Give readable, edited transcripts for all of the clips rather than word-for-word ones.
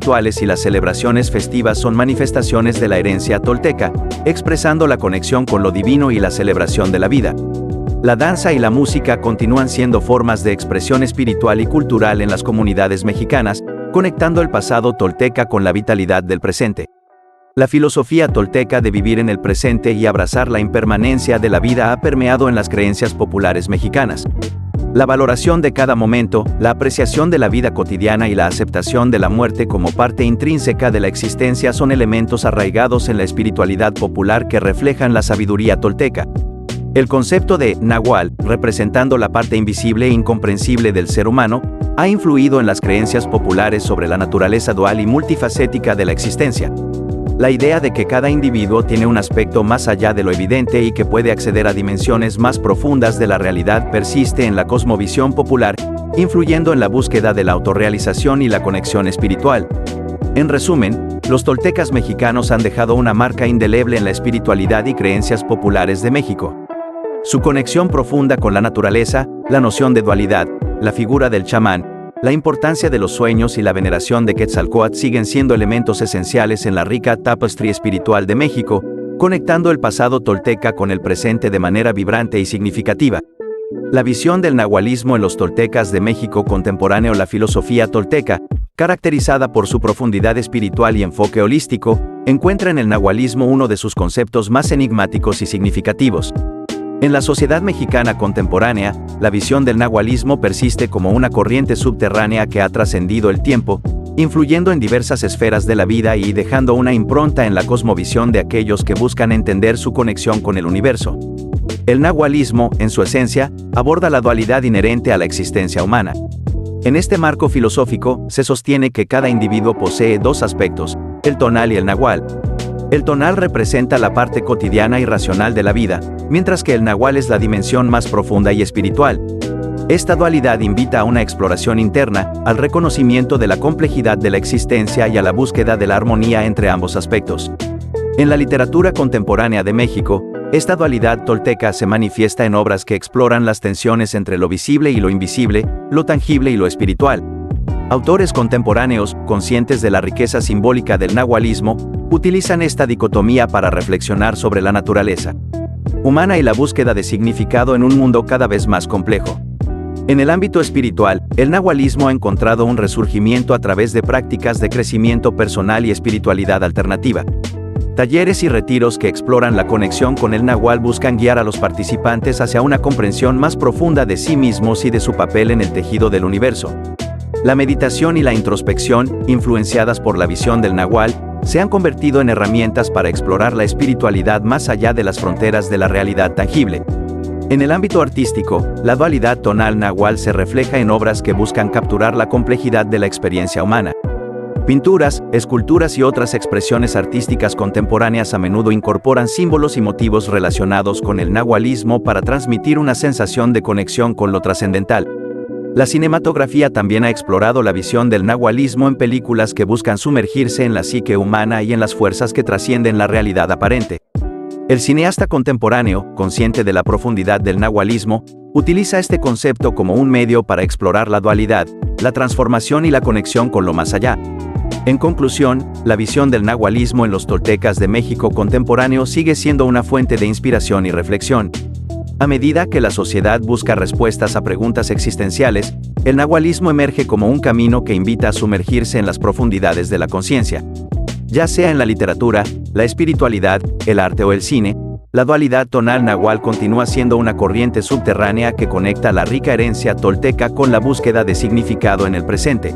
rituales y las celebraciones festivas son manifestaciones de la herencia tolteca, expresando la conexión con lo divino y la celebración de la vida. La danza y la música continúan siendo formas de expresión espiritual y cultural en las comunidades mexicanas, conectando el pasado tolteca con la vitalidad del presente. La filosofía tolteca de vivir en el presente y abrazar la impermanencia de la vida ha permeado en las creencias populares mexicanas. La valoración de cada momento, la apreciación de la vida cotidiana y la aceptación de la muerte como parte intrínseca de la existencia son elementos arraigados en la espiritualidad popular que reflejan la sabiduría tolteca. El concepto de Nahual, representando la parte invisible e incomprensible del ser humano, ha influido en las creencias populares sobre la naturaleza dual y multifacética de la existencia. La idea de que cada individuo tiene un aspecto más allá de lo evidente y que puede acceder a dimensiones más profundas de la realidad persiste en la cosmovisión popular, influyendo en la búsqueda de la autorrealización y la conexión espiritual. En resumen, los toltecas mexicanos han dejado una marca indeleble en la espiritualidad y creencias populares de México. Su conexión profunda con la naturaleza, la noción de dualidad, la figura del chamán, la importancia de los sueños y la veneración de Quetzalcóatl siguen siendo elementos esenciales en la rica tapestry espiritual de México, conectando el pasado tolteca con el presente de manera vibrante y significativa. La visión del nahualismo en los toltecas de México contemporáneo. La filosofía tolteca, caracterizada por su profundidad espiritual y enfoque holístico, encuentra en el nahualismo uno de sus conceptos más enigmáticos y significativos. En la sociedad mexicana contemporánea, la visión del nahualismo persiste como una corriente subterránea que ha trascendido el tiempo, influyendo en diversas esferas de la vida y dejando una impronta en la cosmovisión de aquellos que buscan entender su conexión con el universo. El nahualismo, en su esencia, aborda la dualidad inherente a la existencia humana. En este marco filosófico, se sostiene que cada individuo posee dos aspectos, el tonal y el nahual. El tonal representa la parte cotidiana y racional de la vida, mientras que el nahual es la dimensión más profunda y espiritual. Esta dualidad invita a una exploración interna, al reconocimiento de la complejidad de la existencia y a la búsqueda de la armonía entre ambos aspectos. En la literatura contemporánea de México, esta dualidad tolteca se manifiesta en obras que exploran las tensiones entre lo visible y lo invisible, lo tangible y lo espiritual. Autores contemporáneos, conscientes de la riqueza simbólica del nahualismo, utilizan esta dicotomía para reflexionar sobre la naturaleza humana y la búsqueda de significado en un mundo cada vez más complejo. En el ámbito espiritual, el nahualismo ha encontrado un resurgimiento a través de prácticas de crecimiento personal y espiritualidad alternativa. Talleres y retiros que exploran la conexión con el nahual buscan guiar a los participantes hacia una comprensión más profunda de sí mismos y de su papel en el tejido del universo. La meditación y la introspección, influenciadas por la visión del nahual, se han convertido en herramientas para explorar la espiritualidad más allá de las fronteras de la realidad tangible. En el ámbito artístico, la dualidad tonal-nahual se refleja en obras que buscan capturar la complejidad de la experiencia humana. Pinturas, esculturas y otras expresiones artísticas contemporáneas a menudo incorporan símbolos y motivos relacionados con el nahualismo para transmitir una sensación de conexión con lo trascendental. La cinematografía también ha explorado la visión del nahualismo en películas que buscan sumergirse en la psique humana y en las fuerzas que trascienden la realidad aparente. El cineasta contemporáneo, consciente de la profundidad del nahualismo, utiliza este concepto como un medio para explorar la dualidad, la transformación y la conexión con lo más allá. En conclusión, la visión del nahualismo en los toltecas de México contemporáneo sigue siendo una fuente de inspiración y reflexión. A medida que la sociedad busca respuestas a preguntas existenciales, el nahualismo emerge como un camino que invita a sumergirse en las profundidades de la conciencia. Ya sea en la literatura, la espiritualidad, el arte o el cine, la dualidad tonal-nahual continúa siendo una corriente subterránea que conecta la rica herencia tolteca con la búsqueda de significado en el presente.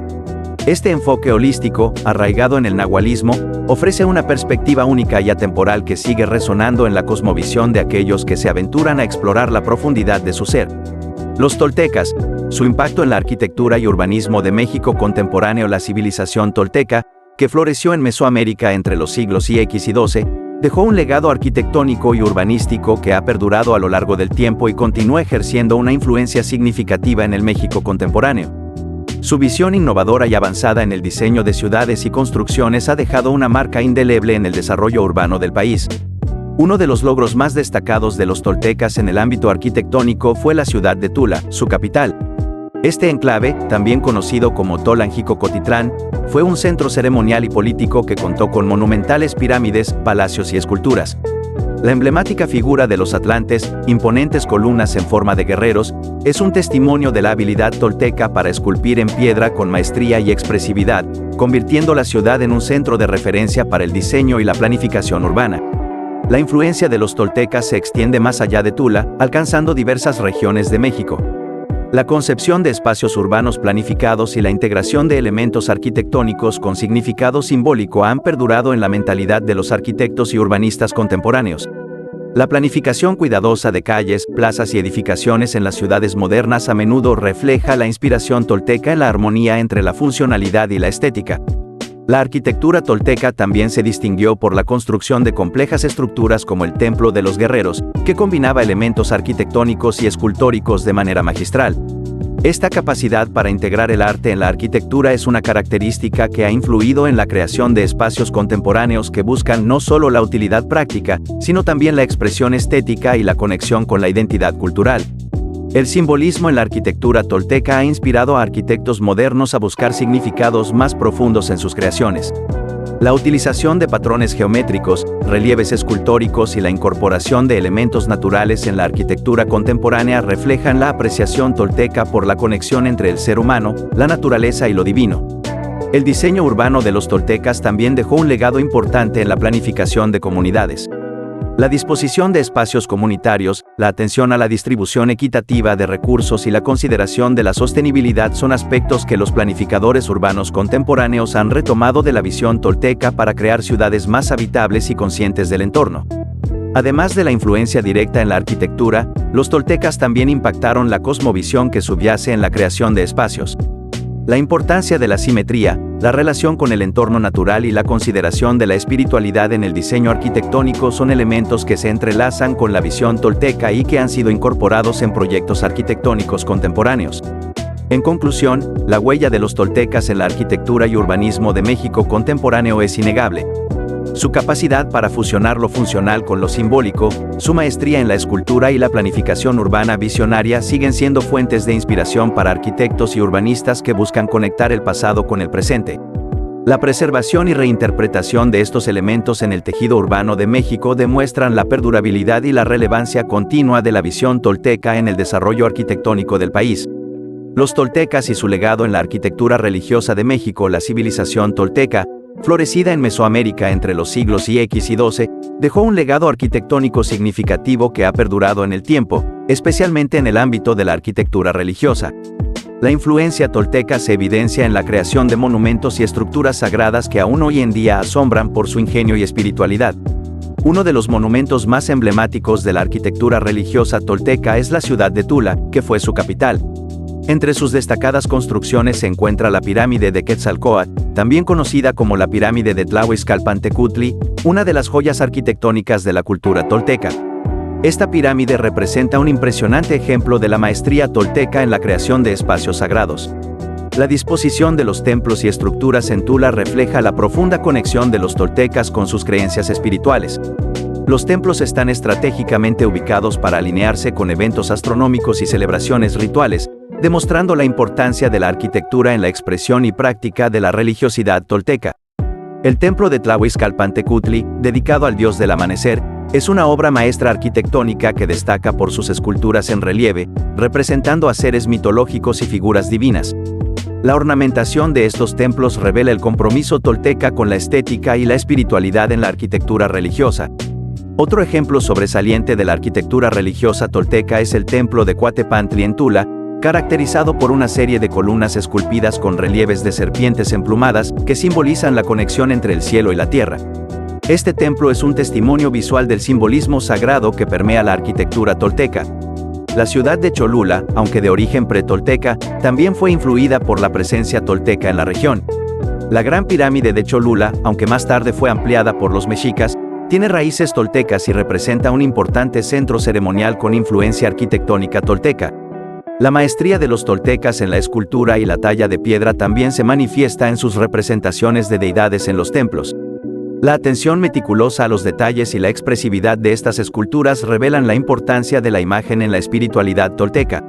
Este enfoque holístico, arraigado en el nahualismo, ofrece una perspectiva única y atemporal que sigue resonando en la cosmovisión de aquellos que se aventuran a explorar la profundidad de su ser. Los toltecas, su impacto en la arquitectura y urbanismo de México contemporáneo. La civilización tolteca, que floreció en Mesoamérica entre los siglos X y XII, dejó un legado arquitectónico y urbanístico que ha perdurado a lo largo del tiempo y continúa ejerciendo una influencia significativa en el México contemporáneo. Su visión innovadora y avanzada en el diseño de ciudades y construcciones ha dejado una marca indeleble en el desarrollo urbano del país. Uno de los logros más destacados de los toltecas en el ámbito arquitectónico fue la ciudad de Tula, su capital. Este enclave, también conocido como Tolanjico-Cotitlán, fue un centro ceremonial y político que contó con monumentales pirámides, palacios y esculturas. La emblemática figura de los atlantes, imponentes columnas en forma de guerreros, es un testimonio de la habilidad tolteca para esculpir en piedra con maestría y expresividad, convirtiendo la ciudad en un centro de referencia para el diseño y la planificación urbana. La influencia de los toltecas se extiende más allá de Tula, alcanzando diversas regiones de México. La concepción de espacios urbanos planificados y la integración de elementos arquitectónicos con significado simbólico han perdurado en la mentalidad de los arquitectos y urbanistas contemporáneos. La planificación cuidadosa de calles, plazas y edificaciones en las ciudades modernas a menudo refleja la inspiración tolteca en la armonía entre la funcionalidad y la estética. La arquitectura tolteca también se distinguió por la construcción de complejas estructuras como el Templo de los Guerreros, que combinaba elementos arquitectónicos y escultóricos de manera magistral. Esta capacidad para integrar el arte en la arquitectura es una característica que ha influido en la creación de espacios contemporáneos que buscan no solo la utilidad práctica, sino también la expresión estética y la conexión con la identidad cultural. El simbolismo en la arquitectura tolteca ha inspirado a arquitectos modernos a buscar significados más profundos en sus creaciones. La utilización de patrones geométricos, relieves escultóricos y la incorporación de elementos naturales en la arquitectura contemporánea reflejan la apreciación tolteca por la conexión entre el ser humano, la naturaleza y lo divino. El diseño urbano de los toltecas también dejó un legado importante en la planificación de comunidades. La disposición de espacios comunitarios, la atención a la distribución equitativa de recursos y la consideración de la sostenibilidad son aspectos que los planificadores urbanos contemporáneos han retomado de la visión tolteca para crear ciudades más habitables y conscientes del entorno. Además de la influencia directa en la arquitectura, los toltecas también impactaron la cosmovisión que subyace en la creación de espacios. La importancia de la simetría, la relación con el entorno natural y la consideración de la espiritualidad en el diseño arquitectónico son elementos que se entrelazan con la visión tolteca y que han sido incorporados en proyectos arquitectónicos contemporáneos. En conclusión, la huella de los toltecas en la arquitectura y urbanismo de México contemporáneo es innegable. Su capacidad para fusionar lo funcional con lo simbólico, su maestría en la escultura y la planificación urbana visionaria siguen siendo fuentes de inspiración para arquitectos y urbanistas que buscan conectar el pasado con el presente. La preservación y reinterpretación de estos elementos en el tejido urbano de México demuestran la perdurabilidad y la relevancia continua de la visión tolteca en el desarrollo arquitectónico del país. Los toltecas y su legado en la arquitectura religiosa de México. La civilización tolteca, florecida en Mesoamérica entre los siglos X y XII, dejó un legado arquitectónico significativo que ha perdurado en el tiempo, especialmente en el ámbito de la arquitectura religiosa. La influencia tolteca se evidencia en la creación de monumentos y estructuras sagradas que aún hoy en día asombran por su ingenio y espiritualidad. Uno de los monumentos más emblemáticos de la arquitectura religiosa tolteca es la ciudad de Tula, que fue su capital. Entre sus destacadas construcciones se encuentra la pirámide de Quetzalcóatl, también conocida como la pirámide de Tlahuizcalpantecutli, una de las joyas arquitectónicas de la cultura tolteca. Esta pirámide representa un impresionante ejemplo de la maestría tolteca en la creación de espacios sagrados. La disposición de los templos y estructuras en Tula refleja la profunda conexión de los toltecas con sus creencias espirituales. Los templos están estratégicamente ubicados para alinearse con eventos astronómicos y celebraciones rituales, demostrando la importancia de la arquitectura en la expresión y práctica de la religiosidad tolteca. El templo de Tlahuizcalpantecutli, dedicado al dios del amanecer, es una obra maestra arquitectónica que destaca por sus esculturas en relieve, representando a seres mitológicos y figuras divinas. La ornamentación de estos templos revela el compromiso tolteca con la estética y la espiritualidad en la arquitectura religiosa. Otro ejemplo sobresaliente de la arquitectura religiosa tolteca es el templo de Cuatepantli en Tula, caracterizado por una serie de columnas esculpidas con relieves de serpientes emplumadas que simbolizan la conexión entre el cielo y la tierra. Este templo es un testimonio visual del simbolismo sagrado que permea la arquitectura tolteca. La ciudad de Cholula, aunque de origen pretolteca, también fue influida por la presencia tolteca en la región. La Gran Pirámide de Cholula, aunque más tarde fue ampliada por los mexicas, tiene raíces toltecas y representa un importante centro ceremonial con influencia arquitectónica tolteca. La maestría de los toltecas en la escultura y la talla de piedra también se manifiesta en sus representaciones de deidades en los templos. La atención meticulosa a los detalles y la expresividad de estas esculturas revelan la importancia de la imagen en la espiritualidad tolteca.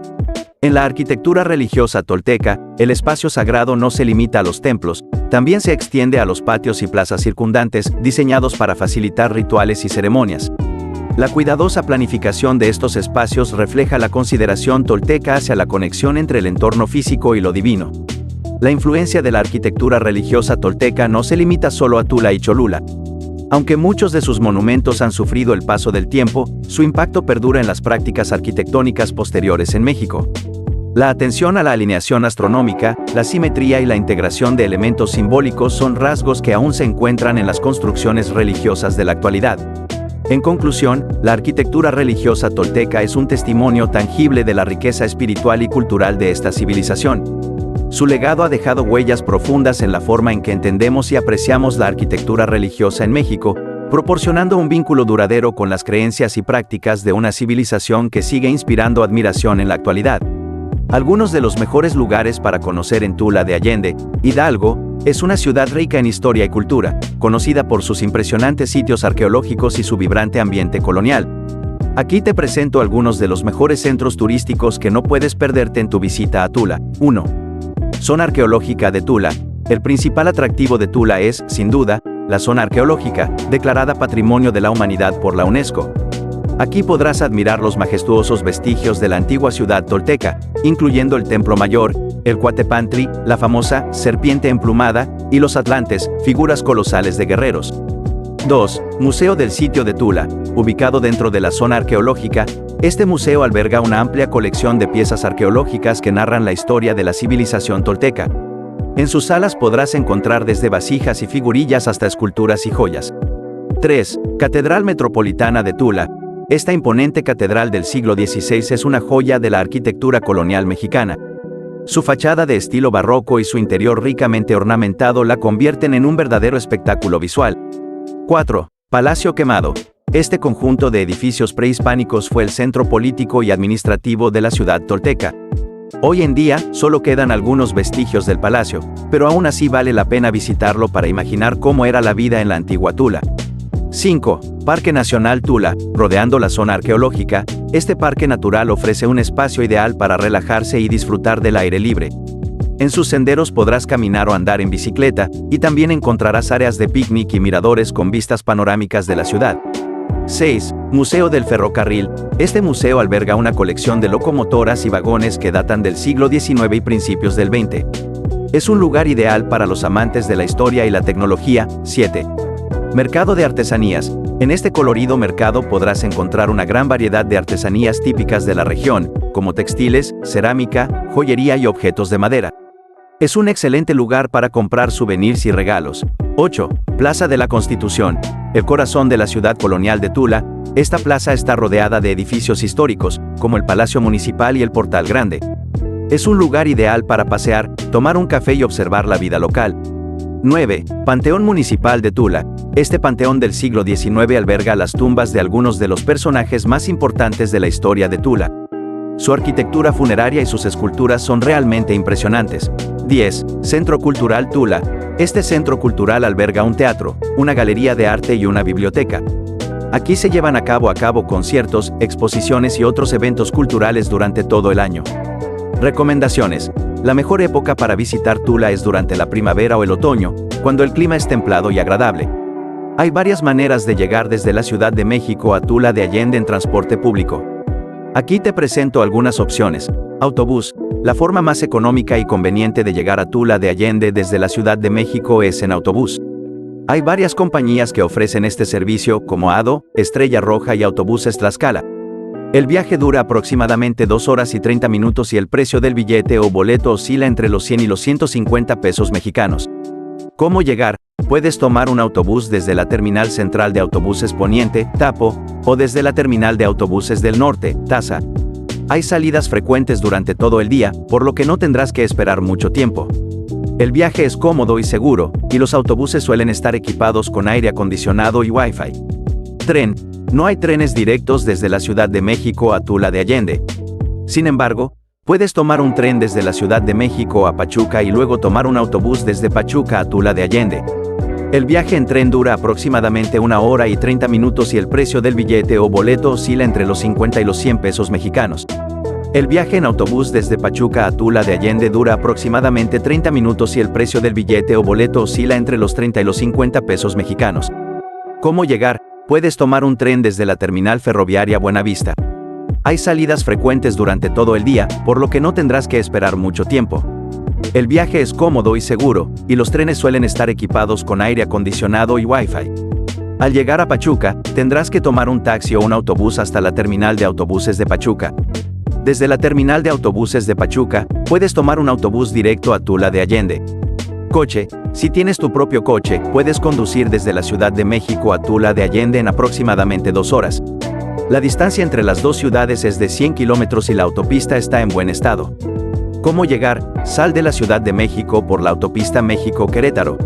En la arquitectura religiosa tolteca, el espacio sagrado no se limita a los templos, también se extiende a los patios y plazas circundantes, diseñados para facilitar rituales y ceremonias. La cuidadosa planificación de estos espacios refleja la consideración tolteca hacia la conexión entre el entorno físico y lo divino. La influencia de la arquitectura religiosa tolteca no se limita solo a Tula y Cholula. Aunque muchos de sus monumentos han sufrido el paso del tiempo, su impacto perdura en las prácticas arquitectónicas posteriores en México. La atención a la alineación astronómica, la simetría y la integración de elementos simbólicos son rasgos que aún se encuentran en las construcciones religiosas de la actualidad. En conclusión, la arquitectura religiosa tolteca es un testimonio tangible de la riqueza espiritual y cultural de esta civilización. Su legado ha dejado huellas profundas en la forma en que entendemos y apreciamos la arquitectura religiosa en México, proporcionando un vínculo duradero con las creencias y prácticas de una civilización que sigue inspirando admiración en la actualidad. Algunos de los mejores lugares para conocer en Tula de Allende, Hidalgo, es una ciudad rica en historia y cultura, conocida por sus impresionantes sitios arqueológicos y su vibrante ambiente colonial. Aquí te presento algunos de los mejores centros turísticos que no puedes perderte en tu visita a Tula. 1. Zona arqueológica de Tula. El principal atractivo de Tula es, sin duda, la zona arqueológica, declarada Patrimonio de la Humanidad por la UNESCO. Aquí podrás admirar los majestuosos vestigios de la antigua ciudad tolteca, incluyendo el Templo Mayor, el Cuatepantli, la famosa Serpiente Emplumada, y los Atlantes, figuras colosales de guerreros. 2. Museo del Sitio de Tula. Ubicado dentro de la zona arqueológica, este museo alberga una amplia colección de piezas arqueológicas que narran la historia de la civilización tolteca. En sus salas podrás encontrar desde vasijas y figurillas hasta esculturas y joyas. 3. Catedral Metropolitana de Tula. Esta imponente catedral del siglo XVI es una joya de la arquitectura colonial mexicana. Su fachada de estilo barroco y su interior ricamente ornamentado la convierten en un verdadero espectáculo visual. 4. Palacio Quemado. Este conjunto de edificios prehispánicos fue el centro político y administrativo de la ciudad tolteca. Hoy en día, solo quedan algunos vestigios del palacio, pero aún así vale la pena visitarlo para imaginar cómo era la vida en la antigua Tula. 5. Parque Nacional Tula. Rodeando la zona arqueológica, este parque natural ofrece un espacio ideal para relajarse y disfrutar del aire libre. En sus senderos podrás caminar o andar en bicicleta, y también encontrarás áreas de picnic y miradores con vistas panorámicas de la ciudad. 6. Museo del Ferrocarril. Este museo alberga una colección de locomotoras y vagones que datan del siglo XIX y principios del XX. Es un lugar ideal para los amantes de la historia y la tecnología. 7. Mercado de Artesanías. En este colorido mercado podrás encontrar una gran variedad de artesanías típicas de la región, como textiles, cerámica, joyería y objetos de madera. Es un excelente lugar para comprar souvenirs y regalos. 8. Plaza de la Constitución. El corazón de la ciudad colonial de Tula, esta plaza está rodeada de edificios históricos, como el Palacio Municipal y el Portal Grande. Es un lugar ideal para pasear, tomar un café y observar la vida local. 9. Panteón Municipal de Tula. Este panteón del siglo XIX alberga las tumbas de algunos de los personajes más importantes de la historia de Tula. Su arquitectura funeraria y sus esculturas son realmente impresionantes. 10. Centro Cultural Tula. Este centro cultural alberga un teatro, una galería de arte y una biblioteca. Aquí se llevan a cabo conciertos, exposiciones y otros eventos culturales durante todo el año. Recomendaciones. La mejor época para visitar Tula es durante la primavera o el otoño, cuando el clima es templado y agradable. Hay varias maneras de llegar desde la Ciudad de México a Tula de Allende en transporte público. Aquí te presento algunas opciones. Autobús. La forma más económica y conveniente de llegar a Tula de Allende desde la Ciudad de México es en autobús. Hay varias compañías que ofrecen este servicio, como ADO, Estrella Roja y Autobuses Tlaxcala. El viaje dura aproximadamente 2 horas y 30 minutos y el precio del billete o boleto oscila entre los 100 y los 150 pesos mexicanos. ¿Cómo llegar? Puedes tomar un autobús desde la Terminal Central de Autobuses Poniente, Tapo, o desde la Terminal de Autobuses del Norte, Taza. Hay salidas frecuentes durante todo el día, por lo que no tendrás que esperar mucho tiempo. El viaje es cómodo y seguro, y los autobuses suelen estar equipados con aire acondicionado y Wi-Fi. Tren. No hay trenes directos desde la Ciudad de México a Tula de Allende. Sin embargo, puedes tomar un tren desde la Ciudad de México a Pachuca y luego tomar un autobús desde Pachuca a Tula de Allende. El viaje en tren dura aproximadamente 1 hora y 30 minutos y el precio del billete o boleto oscila entre los 50 y los 100 pesos mexicanos. El viaje en autobús desde Pachuca a Tula de Allende dura aproximadamente 30 minutos y el precio del billete o boleto oscila entre los 30 y los 50 pesos mexicanos. ¿Cómo llegar? Puedes tomar un tren desde la terminal ferroviaria Buenavista. Hay salidas frecuentes durante todo el día, por lo que no tendrás que esperar mucho tiempo. El viaje es cómodo y seguro, y los trenes suelen estar equipados con aire acondicionado y Wi-Fi. Al llegar a Pachuca, tendrás que tomar un taxi o un autobús hasta la terminal de autobuses de Pachuca. Desde la terminal de autobuses de Pachuca, puedes tomar un autobús directo a Tula de Allende. Coche: si tienes tu propio coche, puedes conducir desde la Ciudad de México a Tula de Allende en aproximadamente 2 horas. La distancia entre las dos ciudades es de 100 kilómetros y la autopista está en buen estado. ¿Cómo llegar? Sal de la Ciudad de México por la autopista México-Querétaro.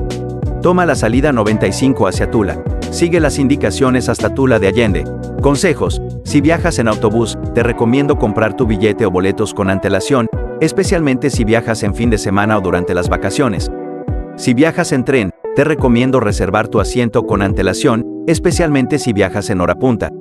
Toma la salida 95 hacia Tula. Sigue las indicaciones hasta Tula de Allende. Consejos: si viajas en autobús, te recomiendo comprar tu billete o boletos con antelación, especialmente si viajas en fin de semana o durante las vacaciones. Si viajas en tren, te recomiendo reservar tu asiento con antelación, especialmente si viajas en hora punta.